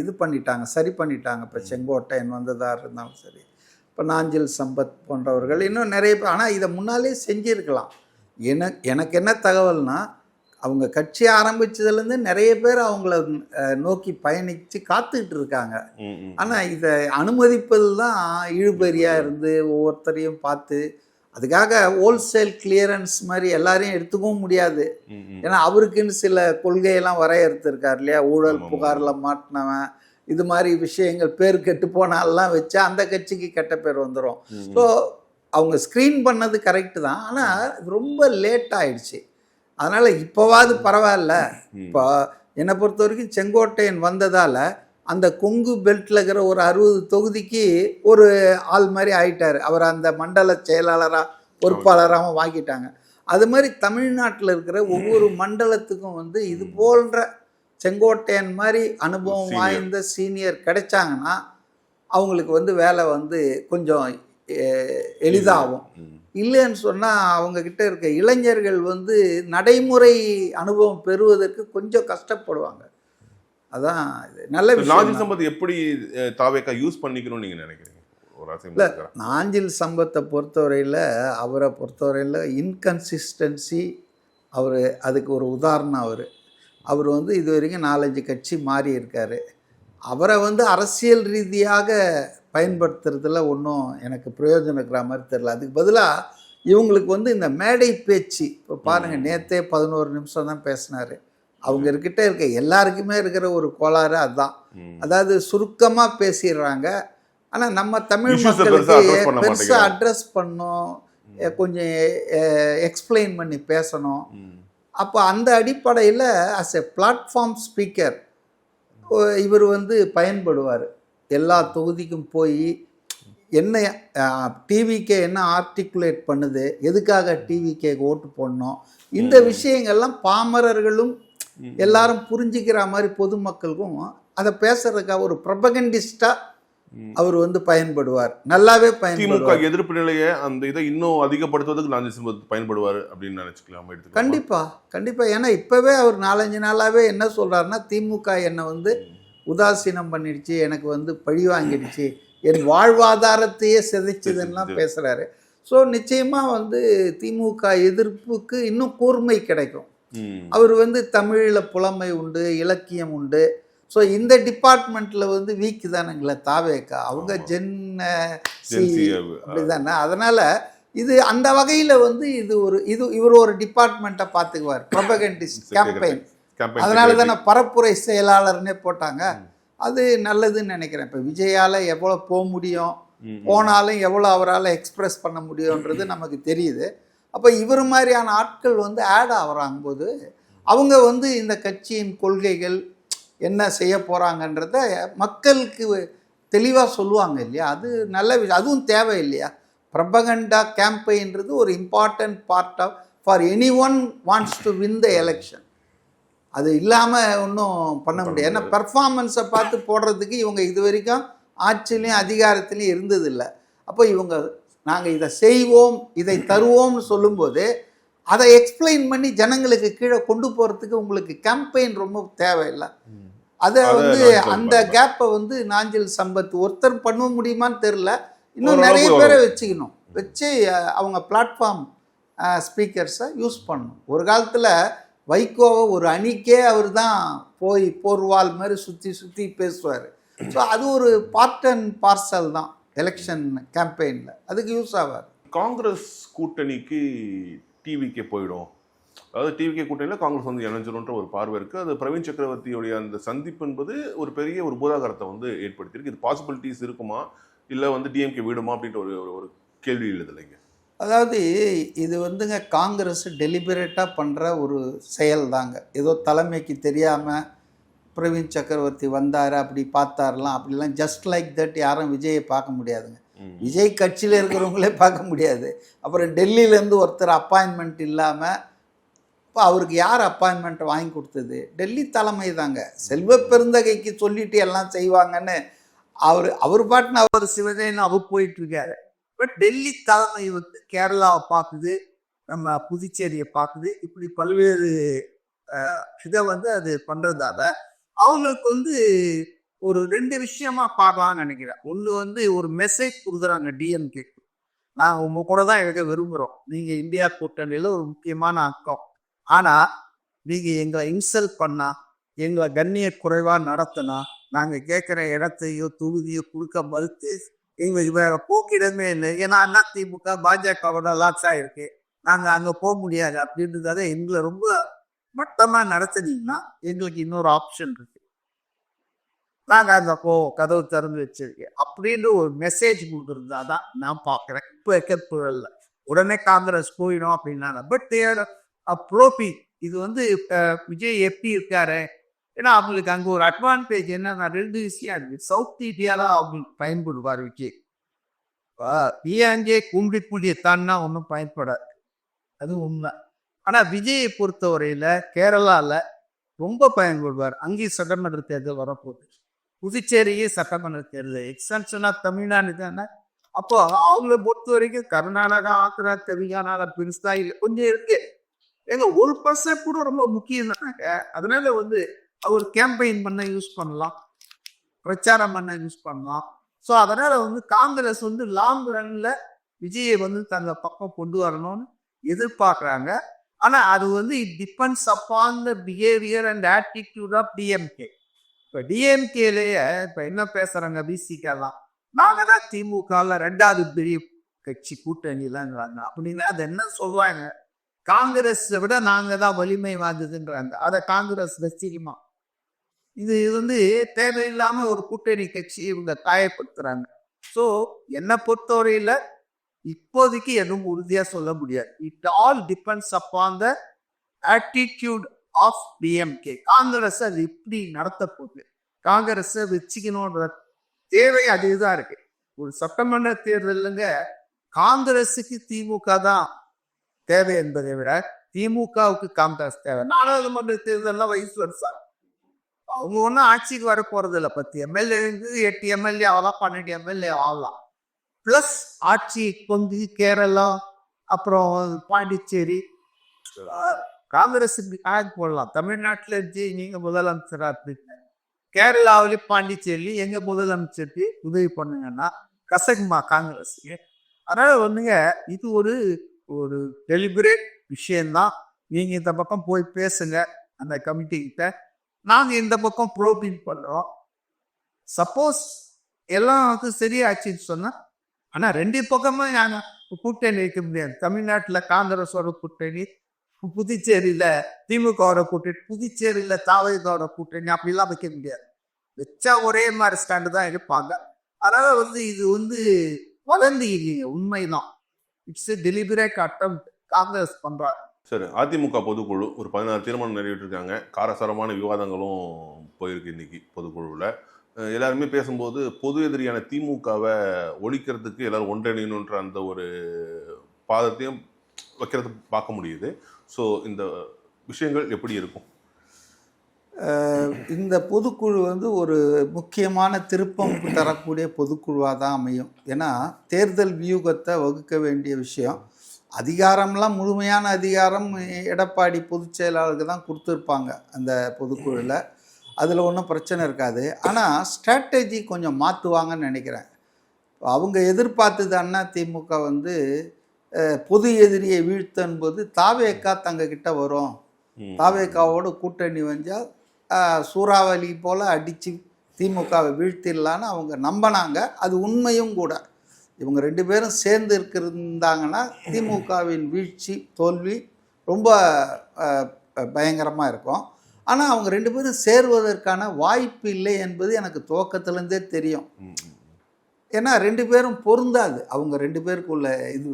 இது பண்ணிட்டாங்க, சரி பண்ணிட்டாங்க. இப்போ செங்கோட்டையன் வந்ததாக இருந்தாலும் சரி, இப்போ நாஞ்சில் சம்பத் போன்றவர்கள், இன்னும் நிறைய பேர். ஆனால் இதை முன்னாலே செஞ்சுருக்கலாம். எனக்கு என்ன தகவல்னா, அவங்க கட்சி ஆரம்பித்ததுலேருந்து நிறைய பேர் அவங்கள நோக்கி பயணித்து காத்துக்கிட்டு இருக்காங்க. ஆனால் இதை அனுமதிப்பது தான் இழுபறியாக இருந்து ஒவ்வொருத்தரையும் பார்த்து, அதுக்காக ஹோல்சேல் கிளியரன்ஸ் மாதிரி எல்லாரையும் எடுத்துக்கவும் முடியாது. ஏன்னா அவருக்குன்னு சில கொள்கையெல்லாம் வரையறுத்துருக்கார் இல்லையா? ஊழல் புகாரில் மாட்டினவன், இது மாதிரி விஷயங்கள், பேர் கெட்டு போனாலாம் வச்சா அந்த கட்சிக்கு கெட்ட பேர் வந்துடும். ஸோ அவங்க ஸ்க்ரீன் பண்ணது கரெக்டு தான். ஆனால் ரொம்ப லேட் ஆயிடுச்சு. அதனால் இப்போவாது பரவாயில்ல. இப்போ என்னை பொறுத்த வரைக்கும் செங்கோட்டையன் வந்ததால் அந்த கொங்கு பெல்ட்டில் இருக்கிற ஒரு 60 தொகுதிக்கு ஒரு ஆள் மாதிரி ஆயிட்டார். அவர் அந்த மண்டல செயலாளராக, பொறுப்பாளராகவும் வாங்கிட்டாங்க. அது மாதிரி தமிழ்நாட்டில் இருக்கிற ஒவ்வொரு மண்டலத்துக்கும் வந்து இது போன்ற செங்கோட்டையன் மாதிரி அனுபவம் வாய்ந்த சீனியர் கிடைச்சாங்கன்னா அவங்களுக்கு வந்து வேலை வந்து கொஞ்சம் எளிதாகும். இல்லைன்னு சொன்னால் அவங்கக்கிட்ட இருக்க இளைஞர்கள் வந்து நடைமுறை அனுபவம் பெறுவதற்கு கொஞ்சம் கஷ்டப்படுவாங்க. அதான் நல்ல விஷயம். நாஞ்சில் சம்பத் எப்படி தாவேக்கா யூஸ் பண்ணிக்கணும்னு நீங்கள் நினைக்கிறீங்க? இல்லை, நாஞ்சில் சம்பத்தை பொறுத்தவரையில், அவரை பொறுத்தவரையில் இன்கன்சிஸ்டன்சி, அவர் அதுக்கு ஒரு உதாரணம். அவர் வந்து இது வரைக்கும் 4-5 கட்சி மாறி இருக்கார். அவரை வந்து அரசியல் ரீதியாக பயன்படுத்துறதுல ஒன்றும் எனக்கு பிரயோஜனம் இருக்கிற மாதிரி தெரியல. அதுக்கு பதிலாக இவங்களுக்கு வந்து இந்த மேடை பேச்சு, இப்போ பாருங்கள், நேற்றே 11 நிமிஷம் தான் பேசினார். அவங்க இருக்கிட்ட இருக்க எல்லாருக்குமே இருக்கிற ஒரு கோளாறு அதுதான். அதாவது சுருக்கமாக பேசிடுறாங்க. ஆனால் நம்ம தமிழ் மக்களுக்கு பெருசாக அட்ரஸ் பண்ணணும், கொஞ்சம் எக்ஸ்பிளைன் பண்ணி பேசணும். அப்போ அந்த அடிப்படையில் அஸ் எ பிளாட்ஃபார்ம் ஸ்பீக்கர் இவர் வந்து பயன்படுவார். எல்லா தொகுதிக்கும் போய் என்ன டிவிக்கே என்ன ஆர்டிகுலேட் பண்ணுது, எதுக்காக டிவிக்கே ஓட்டு போடணும், இந்த விஷயங்கள்லாம் பாமரர்களும் எல்லாரும் புரிஞ்சிக்கிற மாதிரி பொதுமக்களுக்கும் அதை பேசுறதுக்காக ஒரு ப்ரொபகண்டிஸ்டாக அவர் வந்து பயன்படுவார். நல்லாவே பயன்படுவார். திமுக எதிர்ப்பு நிலையை அந்த இதை இன்னும் அதிகப்படுத்துவதற்கு நாஞ்சில் சம்பத் பயன்படுவார் அப்படின்னு நினைச்சுக்கலாம். கண்டிப்பாக. ஏன்னா இப்போவே அவர் 4-5 நாளாகவே என்ன சொல்கிறாருன்னா, திமுக என்னை வந்து உதாசீனம் பண்ணிடுச்சு, எனக்கு வந்து பழி வாங்கிடுச்சு, என் வாழ்வாதாரத்தையே சிதைச்சதுன்னெலாம் பேசுகிறாரு. ஸோ நிச்சயமாக வந்து திமுக எதிர்ப்புக்கு இன்னும் கூர்மை கிடைக்கும். அவர் வந்து தமிழில் புலமை உண்டு, இலக்கியம் உண்டு. ஸோ இந்த டிபார்ட்மெண்ட்டில் வந்து வீக்கு தானுங்களே தாவேக்கா, அவங்க ஜென் சி அப்படி தானே. அதனால் இது அந்த வகையில் வந்து இவர் ஒரு டிபார்ட்மெண்ட்டை பார்த்துக்குவார், ப்ரொபகண்டிஸ்ட் கேம்பெயின். அதனால தானே பரப்புரை செயலாளர்னே போட்டாங்க. அது நல்லதுன்னு நினைக்கிறேன். இப்போ விஜயால் எவ்வளோ போக முடியும், போனாலும் எவ்வளோ அவரால் எக்ஸ்பிரஸ் பண்ண முடியுன்றது நமக்கு தெரியுது. அப்போ இவர் மாதிரியான ஆட்கள் வந்து ஆட் ஆகிறாங்கும்போது அவங்க வந்து இந்த கட்சியின் கொள்கைகள் என்ன செய்ய போகிறாங்கன்றத மக்களுக்கு தெளிவாக சொல்லுவாங்க இல்லையா. அது நல்ல விஷயம், அதுவும் தேவை இல்லையா. ப்ரபகண்டா கேம்பெயின்றது ஒரு important part of for anyone wants to win the election. அது இல்லாமல் ஒன்றும் பண்ண முடியாது. ஏன்னா பெர்ஃபார்மன்ஸை பார்த்து போடுறதுக்கு இவங்க இது வரைக்கும் ஆட்சிலையும் அதிகாரத்துலையும் இருந்ததில்லை. அப்போ இவங்க நாங்கள் இதை செய்வோம், இதை தருவோம்னு சொல்லும்போது அதை எக்ஸ்பிளைன் பண்ணி ஜனங்களுக்கு கீழே கொண்டு போகிறதுக்கு உங்களுக்கு கேம்பெயின் ரொம்ப தேவையில்லை. அதை வந்து அந்த கேப்பை வந்து நாஞ்சில் சம்பத் ஒருத்தர் பண்ண முடியுமான்னு தெரில. இன்னும் நிறைய பேரை வச்சுக்கணும், வச்சு அவங்க பிளாட்ஃபார்ம் ஸ்பீக்கர்ஸை யூஸ் பண்ணணும். ஒரு காலத்தில் வைகோவை ஒரு அணிக்கே அவர் தான் போய் போர்வால் மாதிரி சுற்றி சுற்றி பேசுவார். ஸோ அது ஒரு பார்ட் அண்ட் பார்சல் தான் எலெக்ஷன் கேம்பெயினில், அதுக்கு யூஸ் ஆவார். காங்கிரஸ் கூட்டணிக்கு டிவிக்கே போயிடும், அதாவது டிவிகே கூட்டணியில் காங்கிரஸ் வந்து இணைஞ்சிரும்ன்ற ஒரு பார்வை இருக்குது. அது பிரவீன் சக்கரவர்த்தியுடைய அந்த சந்திப்பு என்பது ஒரு பெரிய ஒரு பூதாகரத்தை வந்து ஏற்படுத்தியிருக்கு. இது பாசிபிலிட்டிஸ் இருக்குமா, இல்லை வந்து டிஎம்கே விடுமா அப்படின்ற ஒரு கேள்வி எழுது இல்லைங்க. அதாவது இது வந்துங்க காங்கிரஸ் டெலிபரேட்டாக பண்ணுற ஒரு செயல் தாங்க. ஏதோ தலைமைக்கு தெரியாமல் பிரவீன் சக்கரவர்த்தி வந்தார் அப்படி பார்த்தாரலாம் அப்படிலாம் ஜஸ்ட் லைக் தட் யாரும் விஜயை பார்க்க முடியாதுங்க. விஜய் கட்சியில் இருக்கிறவங்களே பார்க்க முடியாது. அப்புறம் டெல்லியிலேருந்து ஒருத்தர் அப்பாயின்மெண்ட் இல்லாமல் இப்போ அவருக்கு யார் அப்பாயின்மெண்ட் வாங்கி கொடுத்தது? டெல்லி தலைமை தாங்க. செல்வ பெருந்தகைக்கு சொல்லிட்டு எல்லாம் செய்வாங்கன்னு அவர் பாட்டுன்னு அவர் சிவசேனா அவர் போயிட்டுருக்காரு. பட் டெல்லி தலைமை வந்து கேரளாவை பார்க்குது, நம்ம புதுச்சேரியை பார்க்குது, இப்படி பல்வேறு இதை வந்து அது பண்ணுறதால அவங்களுக்கு வந்து ஒரு 2 விஷயமா பார்க்கலாம்னு நினைக்கிறேன். ஒன்று வந்து ஒரு மெசேஜ் கொடுக்குறாங்க டிஎம்கே, நாங்கள் உங்கள் கூட தான் இருக்க விரும்புகிறோம், நீங்கள் இந்தியா கூட்டணியில் ஒரு முக்கியமான அங்கம். ஆனால் நீங்கள் எங்களை இன்சல்ட் பண்ணால், எங்களை கண்ணிய குறைவாக நடத்தினா, நாங்கள் கேட்குற இடத்தையோ தொகுதியோ கொடுக்க மறுத்து எங்களுக்கு வேற போக்கிடமே இல்லை. ஏன்னா அதிமுக பாஜகவோட லாட்ஸாக இருக்கு, நாங்கள் அங்கே போக முடியாது அப்படின்றதால எங்களை ரொம்ப மட்டமாக நடத்துனீங்கன்னா எங்களுக்கு இன்னொரு ஆப்ஷன் இருக்கு, நாங்கள் அந்த கதவு திறந்து வச்சிருக்கேன் அப்படின்னு ஒரு மெசேஜ் கொடுக்குறதா தான் நான் பார்க்குறேன். இப்போ வைக்கல உடனே காங்கிரஸ் போயிடும் அப்படின்னா, பட் தேர் ப்ரோபி இது வந்து விஜய் எப்படி இருக்காரு. ஏன்னா அவங்களுக்கு அங்கே ஒரு அட்வான்டேஜ் என்னன்னா 2 விஷயம் இருக்கு. சவுத் இந்தியாவில் அவங்களுக்கு பயன்படுவார் விஜய். பிஎன்ஜே கும்பிடிக்குடியை தான்னா ஒன்றும் பயன்படாது, அது உண்மை. ஆனால் விஜயை பொறுத்தவரையில் கேரளாவில் ரொம்ப பயன்படுவார். அங்கேயும் சட்டமன்ற தேர்தல் வரப்போகுது, புதுச்சேரியே சட்டமன்ற தேர்தல், எக்ஸ்டென்ஷனாக தமிழ்நாடு தானே. அப்போ அவங்கள பொறுத்த வரைக்கும் கர்நாடகா, ஆந்திரா, தெலுங்கானா பெருசா கொஞ்சம் இருக்கு. எங்க 1% கூட ரொம்ப முக்கியம் தானாங்க. அதனால வந்து அவர் கேம்பெயின் பண்ண யூஸ் பண்ணலாம், பிரச்சாரம் பண்ண யூஸ் பண்ணலாம். ஸோ அதனால வந்து காங்கிரஸ் வந்து லாங் ரன்ல விஜயை வந்து தங்க பக்கம் கொண்டு வரணும்னு எதிர்பார்க்குறாங்க. ஆனால் அது வந்து it depends upon the behaviour and attitude of DMK. இப்போ டிஎம்கேலேயே இப்போ என்ன பேசுறாங்க, பிசிகெல்லாம் நாங்கள் தான் திமுகவில் 2வது பெரிய கட்சி கூட்டணிலாங்கிறாங்க. அப்படின்னா அது என்ன சொல்லுவாங்க, காங்கிரஸை விட நாங்கள் தான் வலிமை வாய்ந்ததுன்றாங்க. அதை காங்கிரஸ் ரசிக்குமா? இது வந்து தேவையில்லாமல் ஒரு கூட்டணி கட்சி இவங்க காயப்படுத்துறாங்க. ஸோ என்னை பொறுத்தவரையில் இப்போதைக்கு எதுவும் உறுதியாக சொல்ல முடியாது. It all depends upon the attitude of DMK. Congress அது இப்படி நடத்த போகுது, காங்கிரஸை வச்சுக்கணுன்ற தேவை அதுதான் இருக்கு. ஒரு சட்டமன்ற தேர்தலுங்க காங்கிரஸுக்கு திமுக தான் தேவை என்பதை விட திமுகவுக்கு காங்கிரஸ் தேவை. நாடாளுமன்ற தேர்தல்லாம் வயசு வருஷம் அவங்க ஒன்றும் ஆட்சிக்கு வர போறது இல்லை. 10 எம்எல்ஏ 8 எம்எல்ஏ ஆகலாம், 12 எம்எல்ஏ ஆகலாம். பிளஸ் ஆட்சி கொண்டு கேரளா அப்புறம் பாண்டிச்சேரி காங்கிரஸுக்கு ஆட் போடலாம். தமிழ்நாட்டில் நீங்க முதலமைச்சராக இருப்பீங்க, கேரளாவிலே பாண்டிச்சேரி எங்க முதலமைச்சருக்கு உதவி பண்ணுங்கன்னா கசகுமா காங்கிரஸுக்கு. அதனால வந்துங்க இது ஒரு ஒரு டெலிபரேட் விஷயம்தான். நீங்க இந்த பக்கம் போய் பேசுங்க அந்த கமிட்டி கிட்ட, நாங்க இந்த பக்கம் ப்ரோபீன் பண்றோம். சப்போஸ் எல்லாம் வந்து சரியாச்சுன்னு சொன்னா, ஆனா ரெண்டு பக்கமும் நாங்க கூட்டணி வைக்க முடியாது. தமிழ்நாட்டுல காங்கிரஸோட கூட்டணி, புதுச்சேரியில திமுகவோட கூட்டணி, புதுச்சேரியில தாவேகாவோட கூட்டணி, அப்படிலாம் வைக்க முடியாது. வச்சா ஒரே மாதிரி ஸ்டாண்டு தான் இருப்பாங்க. அதனால வந்து இது வந்து வளர்ந்து உண்மைதான். இட்ஸ் டெலிபரேட் அட்டம் காங்கிரஸ் பண்றாங்க. சரி, அதிமுக பொதுக்குழு ஒரு 16 தீர்மானம் நிறைவேற்றிருக்காங்க. காரசாரமான விவாதங்களும் போயிருக்கு இன்னைக்கு பொதுக்குழுவில். எல்லாருமே பேசும்போது பொது எதிரியான திமுகவை ஒழிக்கிறதுக்கு எல்லாரும் ஒன்றிணையணுன்ற அந்த ஒரு பாதத்தையும் வைக்கிறது பார்க்க முடியுது. ஸோ இந்த விஷயங்கள் எப்படி இருக்கும்? இந்த பொதுக்குழு வந்து ஒரு முக்கியமான திருப்பம் தரக்கூடிய பொதுக்குழுவாக தான் அமையும். ஏன்னா தேர்தல் வியூகத்தை வகுக்க வேண்டிய விஷயம். அதிகாரம்லாம் முழுமையான அதிகாரம் எடப்பாடி பொதுச் செயலாளருக்கு தான் கொடுத்துருப்பாங்க அந்த பொதுக்குழுவில். அதில் ஒன்றும் பிரச்சனை இருக்காது. ஆனால் ஸ்ட்ராட்டஜி கொஞ்சம் மாற்றுவாங்கன்னு நினைக்கிறேன். அவங்க எதிர்பார்த்தது அதிமுக வந்து பொது எதிரியை வீழ்த்தன்போது தாவேக்கா தங்கக்கிட்ட வரும், தாவேக்காவோட கூட்டணி வந்தால் சூறாவளி போல் அடித்து திமுகவை வீழ்த்திடலான்னு அவங்க நம்பினாங்க. அது உண்மையும் கூட. இவங்க ரெண்டு பேரும் சேர்ந்து இருந்தாங்கன்னா திமுகவின் வீழ்ச்சி தோல்வி ரொம்ப பயங்கரமாக இருக்கும். ஆனால் அவங்க ரெண்டு பேரும் சேருவதற்கான வாய்ப்பு இல்லை என்பது எனக்கு துவக்கத்துலேருந்தே தெரியும். ஏன்னா ரெண்டு பேரும் பொருந்தாது அவங்க ரெண்டு பேருக்குள்ள இது.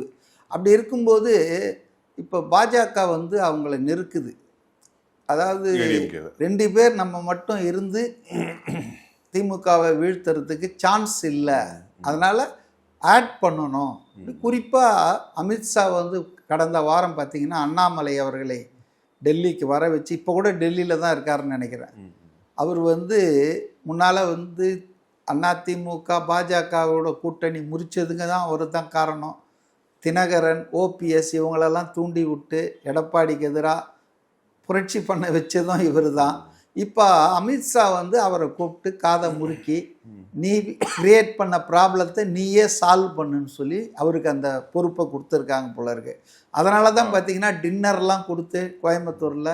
அப்படி இருக்கும்போது இப்போ பாஜக வந்து அவங்கள நெருக்குது. அதாவது ரெண்டு பேர் நம்ம மட்டும் இருந்து திமுகவை வீழ்த்துறதுக்கு சான்ஸ் இல்லை, அதனால் ஆட் பண்ணணும். குறிப்பாக அமித்ஷா வந்து கடந்த வாரம் பார்த்திங்கன்னா அண்ணாமலை அவர்களை டெல்லிக்கு வர வச்சு, இப்போ கூட டெல்லியில் தான் இருக்காருன்னு நினைக்கிறேன். அவர் வந்து முன்னால் வந்து அதிமுக பாஜகவோட கூட்டணி முறிச்சதுங்க தான் அவர் தான் காரணம். தினகரன், ஓபிஎஸ் இவங்களெல்லாம் தூண்டி விட்டு எடப்பாடிக்கு எதிராக புரட்சி பண்ண வச்சதும் இவர் தான். இப்போ அமித்ஷா வந்து அவரை கூப்பிட்டு காதை முறுக்கி நீ கிரியேட் பண்ண ப்ராப்ளத்தை நீயே சால்வ் பண்ணுன்னு சொல்லி அவருக்கு அந்த பொறுப்பை கொடுத்துருக்காங்க போல இருக்கு. அதனால தான் பார்த்தீங்கன்னா டின்னர்லாம் கொடுத்து கோயம்புத்தூரில்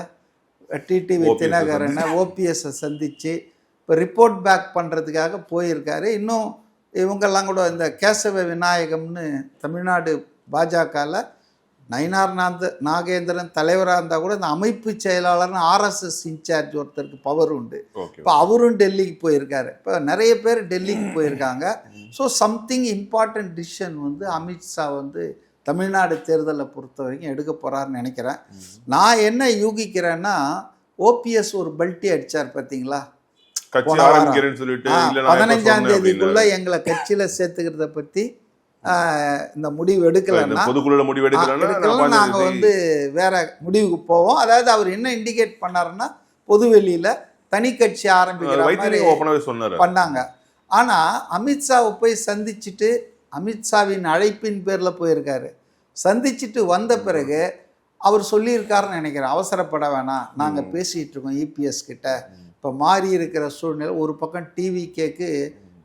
டிடிவி தினகரனை ஓபிஎஸ்ஸை சந்தித்து இப்போ ரிப்போர்ட் பேக் பண்ணுறதுக்காக போயிருக்காரு. இன்னும் இவங்கெல்லாம் கூட இந்த கேசவ விநாயகம்னு தமிழ்நாடு பாஜகவில் நயினார் நாகேந்திரன் தலைவராக இருந்தால் கூட இந்த அமைப்பு செயலாளர்னு ஆர்எஸ்எஸ் இன்சார்ஜ் ஒருத்தருக்கு பவர் உண்டு. இப்போ அவரும் டெல்லிக்கு போயிருக்காரு. இப்போ நிறைய பேர் டெல்லிக்கு போயிருக்காங்க. ஸோ சம்திங் இம்பார்ட்டன்ட் டிசிஷன் வந்து அமித்ஷா வந்து தமிழ்நாடு தேர்தலை பொறுத்த வரைக்கும் எடுக்க போகிறாருன்னு நினைக்கிறேன். நான் என்ன யூகிக்கிறேன்னா, ஓபிஎஸ் ஒரு பல்ட்டி அடித்தார் பார்த்தீங்களா, 15ஆம் தேதிக்குள்ளே எங்களை கட்சியில் சேர்த்துக்கிறத பற்றி இந்த முடிவு எடுக்கலைன்னா நாங்கள் வந்து வேற முடிவுக்கு போவோம். அதாவது அவர் என்ன இண்டிகேட் பண்ணாருன்னா பொதுவெளியில் தனி கட்சி ஆரம்பிக்கிற மாதிரி பண்ணாங்க. ஆனால் அமித்ஷாவை போய் சந்திச்சுட்டு, அமித்ஷாவின் அழைப்பின் பேரில் போயிருக்காரு, சந்திச்சுட்டு வந்த பிறகு அவர் சொல்லியிருக்காருன்னு நினைக்கிறேன், அவசரப்பட வேணாம், நாங்கள் பேசிகிட்டு இருக்கோம் இபிஎஸ் கிட்ட. இப்போ மாறி இருக்கிற சூழ்நிலை, ஒரு பக்கம் டிவிகேக்கு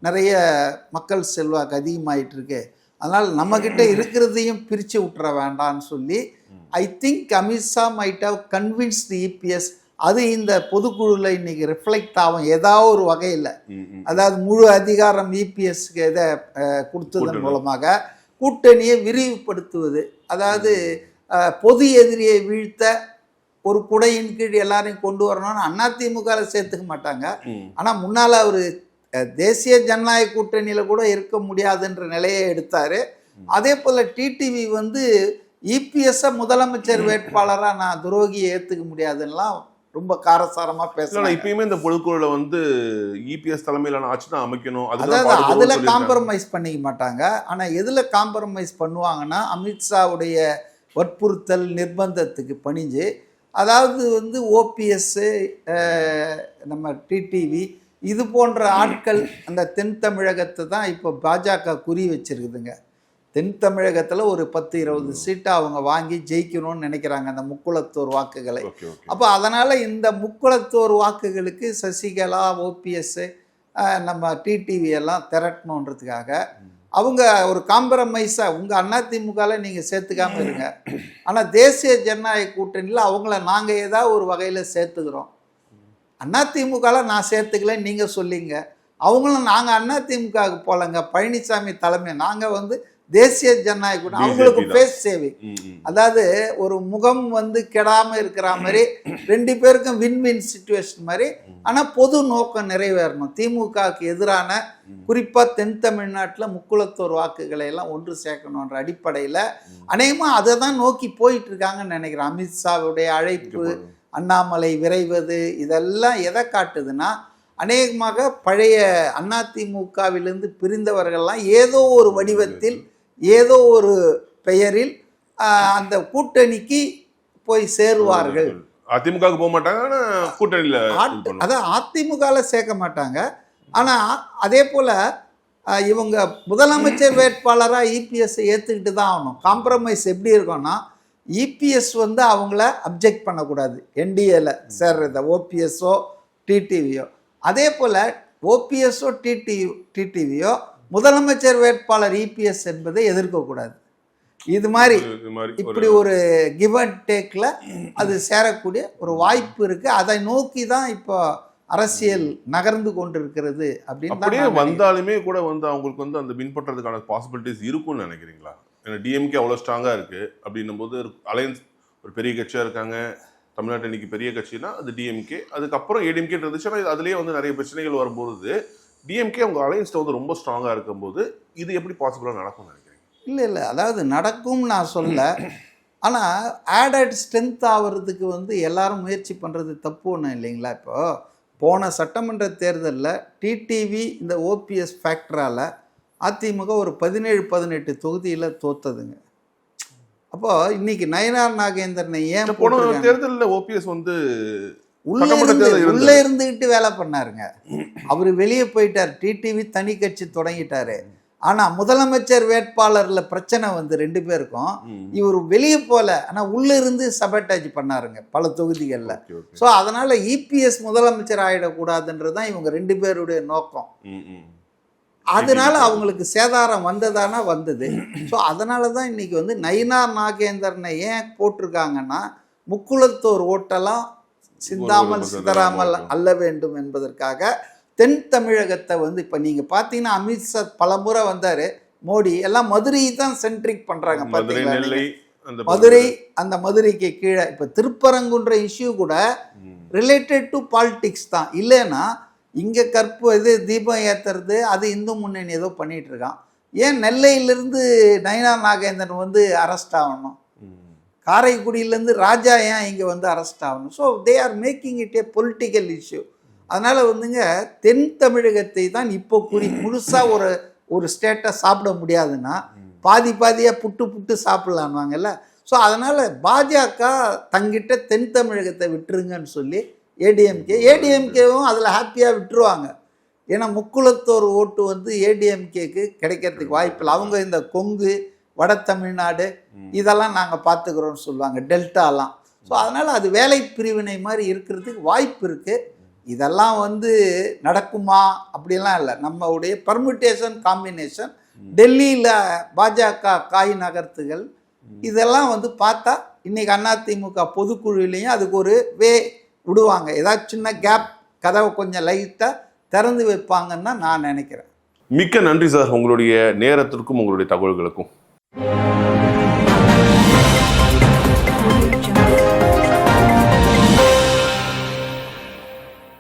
நிறைய மக்கள் செல்வாக்கு அதிகமாகிட்டு இருக்கு, அதனால் நம்மக்கிட்ட இருக்கிறதையும் பிரித்து விட்டுற வேண்டான்னு சொல்லி I think Amit Shah might have convinced EPS. அது இந்த பொதுக்குழுவில் இன்னைக்கு ரிஃப்ளெக்ட் ஆகும் ஏதாவது ஒரு வகையில். அதாவது முழு அதிகாரம் இபிஎஸ்க்கு இதை கொடுத்ததன் மூலமாக கூட்டணியை விரிவுபடுத்துவது. அதாவது பொது எதிரியை வீழ்த்த ஒரு குடையின் கீழ் எல்லாரையும் கொண்டு வரணும்னு அதிமுகவில் சேர்த்துக்க மாட்டாங்க. ஆனால் முன்னால் அவர் தேசிய ஜனநாயக கூட்டணியில் கூட இருக்க முடியாதுன்ற நிலையை எடுத்தார். அதே போல் டிடிவி வந்து இபிஎஸ்ஸை முதலமைச்சர் வேட்பாளராக நான் துரோகியை ஏற்றுக்க முடியாதுன்னெலாம் ரொம்ப காரசாரமாக பேசலாம். இப்பயுமே இந்த பொதுக்குழுவில் வந்து இபிஎஸ் தலைமையிலான ஆட்சி தான் அமைக்கணும், அதாவது அதில் காம்ப்ரமைஸ் பண்ணிக்க மாட்டாங்க. ஆனால் எதில் காம்ப்ரமைஸ் பண்ணுவாங்கன்னா அமித்ஷாவுடைய வற்புறுத்தல் நிர்பந்தத்துக்கு பணிஞ்சு, அதாவது வந்து ஓபிஎஸ்ஸு, நம்ம டிடிவி இது போன்ற ஆட்கள் அந்த தென் தமிழகத்தை தான் இப்போ பாஜக குறி வச்சிருக்குதுங்க. தென் தமிழகத்தில் ஒரு 10-20 சீட்டை அவங்க வாங்கி ஜெயிக்கணும்னு நினைக்கிறாங்க அந்த முக்குளத்தோர் வாக்குகளை. Okay okay. அப்போ அதனால் இந்த முக்குளத்தோர் வாக்குகளுக்கு சசிகலா, ஓபிஎஸ், நம்ம டிடிவி எல்லாம் திரட்டணுன்றதுக்காக அவங்க ஒரு காம்ப்ரமைஸாக உங்கள் அதிமுகவில் நீங்கள் சேர்த்துக்காமல் இருங்க, ஆனால் தேசிய ஜனநாயக கூட்டணியில் அவங்கள நாங்கள் ஏதாவது ஒரு வகையில் சேர்த்துக்கிறோம், அதிமுகவில் நான் சேர்த்துக்கலன்னு நீங்கள் சொல்லிங்க, அவங்களும் நாங்கள் அதிமுகவுக்கு போகலங்க, பழனிசாமி தலைமை நாங்கள் வந்து தேசிய ஜனநாயக கூட்டணி, அவங்களுக்கு பேஸ் சேவிங், அதாவது ஒரு முகம் வந்து கெடாமல் இருக்கிற மாதிரி 2 பேருக்கும் வின் சிச்சுவேஷன் மாதிரி, ஆனால் பொது நோக்கம் நிறைவேறணும். திமுகவுக்கு எதிரான குறிப்பாக தென் தமிழ்நாட்டில் முக்குளத்தோர் வாக்குகளை எல்லாம் ஒன்று சேர்க்கணுன்ற அடிப்படையில் அநேகமாக அதை தான் நோக்கி போயிட்டு இருக்காங்கன்னு நினைக்கிறேன். அமித்ஷாவுடைய அழைப்பு, அண்ணாமலை விரைவது, இதெல்லாம் எதை காட்டுதுன்னா அநேகமாக பழைய அதிமுகவிலிருந்து பிரிந்தவர்கள்லாம் ஏதோ ஒரு வடிவத்தில் ஏதோ ஒரு பெயரில் அந்த கூட்டணிக்கு போய் சேருவார்கள். அதிமுகவுக்கு போக மாட்டாங்க, ஆனால் கூட்டணியில் அதான் அதிமுகவில் சேர்க்க மாட்டாங்க. ஆனால் அதே போல் இவங்க முதலமைச்சர் வேட்பாளராக இபிஎஸ்ஸை ஏற்றுக்கிட்டு தான் ஆகணும். காம்ப்ரமைஸ் எப்படி இருக்கும்னா இபிஎஸ் வந்து அவங்கள அப்ஜெக்ட் பண்ணக்கூடாது என்டிஏல சேர்றத, ஓபிஎஸ்ஓ டிடிவியோ. அதே போல் ஓபிஎஸ்ஓ டிடிவியோ முதலமைச்சர் வேட்பாளர் இபிஎஸ் என்பதை எதிர்க்கக்கூடாது. இது மாதிரி இப்படி ஒரு கிவ் அண்ட் டேக்கில் அது சேரக்கூடிய ஒரு வாய்ப்பு இருக்குது. அதை நோக்கி தான் இப்போ அரசியல் நகர்ந்து கொண்டிருக்கிறது. அப்படியே வந்தாலுமே கூட வந்து அவங்களுக்கு வந்து அந்த வின் பண்ணுறதுக்கான பாசிபிலிட்டிஸ் இருக்கும்னு நினைக்கிறீங்களா? ஏன்னா டிஎம்கே அவ்வளோ ஸ்ட்ராங்காக இருக்குது அப்படின்னும் போது அலையன்ஸ் ஒரு பெரிய கட்சியாக இருக்காங்க. தமிழ்நாட்டு இன்னைக்கு பெரிய கட்சினா அது டிஎம்கே, அதுக்கப்புறம் ஏடிஎம்கே இருந்துச்சுன்னா அதுலேயே வந்து நிறைய பிரச்சனைகள் வரும்போது டிஎம்கே அவங்க அலையன்ஸ்ல வந்து ரொம்ப ஸ்ட்ராங்காக இருக்கும்போது இது எப்படி பாசிபிளாக நடக்கும்னு நினைக்கிறீங்க? இல்லை, அதாவது நடக்கும் நான் சொல்ல, ஆனால் ஆடட் ஸ்ட்ரென்த் ஆகிறதுக்கு வந்து எல்லாரும் முயற்சி பண்ணுறது தப்பு ஒன்றும் இல்லைங்களா? இப்போது போன சட்டமன்ற தேர்தலில் டிடிவி இந்த ஓபிஎஸ் ஃபேக்டரால் அதிமுக ஒரு 17-18 தொகுதியில் தோத்ததுங்க. அப்போ இன்னைக்கு நயினார் நாகேந்திரனை ஏன் போன தேர்தலில் ஓபிஎஸ் வந்து உள்ளே இருந்துக்கிட்டு வேலை பண்ணாருங்க. அவர் வெளியே போயிட்டார், டிடிவி தனி கட்சி தொடங்கிட்டாரு. ஆனால் முதலமைச்சர் வேட்பாளரில் பிரச்சனை வந்து 2 பேருக்கும். இவர் வெளியே போகல, ஆனால் உள்ளே இருந்து சபட்டாஜ் பண்ணாருங்க பல தொகுதிகளில். ஸோ அதனால் இபிஎஸ் முதலமைச்சர் ஆகிடக்கூடாதுன்றது தான் இவங்க 2 பேருடைய நோக்கம். அதனால அவங்களுக்கு சேதாரம் வந்ததானா வந்தது. ஸோ அதனால தான் இன்னைக்கு வந்து நயினார் நாகேந்திரனை ஏன் போட்டிருக்காங்கன்னா முக்குளத்தோர் ஓட்டெல்லாம் சிந்தாமல் சிதறாமல் அல்ல வேண்டும் என்பதற்காக தென் தமிழகத்தை வந்து இப்போ நீங்கள் பார்த்தீங்கன்னா அமித்ஷா பலமுறை வந்தார், மோடி எல்லாம் மதுரை தான் சென்ட்ரிக் பண்ணுறாங்க. மதுரை, அந்த மதுரைக்கு கீழே இப்போ திருப்பரங்குன்ற இஷ்யூ கூட ரிலேட்டட் டு பாலிடிக்ஸ் தான். இல்லைன்னா இங்கே தீபம் ஏற்றுறது அது இந்து முன்னணி ஏதோ பண்ணிகிட்டு இருக்கான். ஏன் நெல்லையிலேருந்து நயினார் நாகேந்திரன் வந்து அரெஸ்ட் ஆகணும்? காரைக்குடியிலேருந்து ராஜா ஏன் இங்கே வந்து அரெஸ்ட் ஆகணும்? So they are making it A political issue. அதனால் வந்துங்க தென் தமிழகத்தை தான் இப்போ முழுசாக ஒரு ஸ்டேட்டை சாப்பிட முடியாதுன்னா பாதியாக புட்டு சாப்பிட்லான்வாங்கல்ல. ஸோ அதனால் பாஜக தங்கிட்ட தென் தமிழகத்தை விட்டுருங்கன்னு சொல்லி ஏடிஎம்கேவும் அதில் ஹாப்பியாக விட்டுருவாங்க. ஏன்னா முக்குளத்தோர் ஓட்டு வந்து ஏடிஎம்கேக்கு கிடைக்கிறதுக்கு வாய்ப்பில்லை. அவங்க இந்த கொங்கு, வட தமிழ்நாடு இதெல்லாம் நாங்கள் பார்த்துக்கிறோன்னு சொல்லுவாங்க, டெல்டாலாம். ஸோ அதனால் அது வேலை பிரிவினை மாதிரி இருக்கிறதுக்கு வாய்ப்பு இருக்குது. இதெல்லாம் வந்து நடக்குமா அப்படிலாம் இல்லை. நம்மளுடைய பர்முட்டேஷன் காம்பினேஷன், டெல்லியில் பாஜக காய் நகர்த்துகள் இதெல்லாம் வந்து பார்த்தா இன்றைக்கி அதிமுக பொதுக்குழுவிலையும் அதுக்கு ஒரு விடுவாங்க. ஏதாவது சின்ன கேப், கதவை கொஞ்சம் லைட்டாக திறந்து வைப்பாங்கன்னு தான் நான் நினைக்கிறேன். மிக்க நன்றி சார், உங்களுடைய நேரத்திற்கும் உங்களுடைய தகவல்களுக்கும்.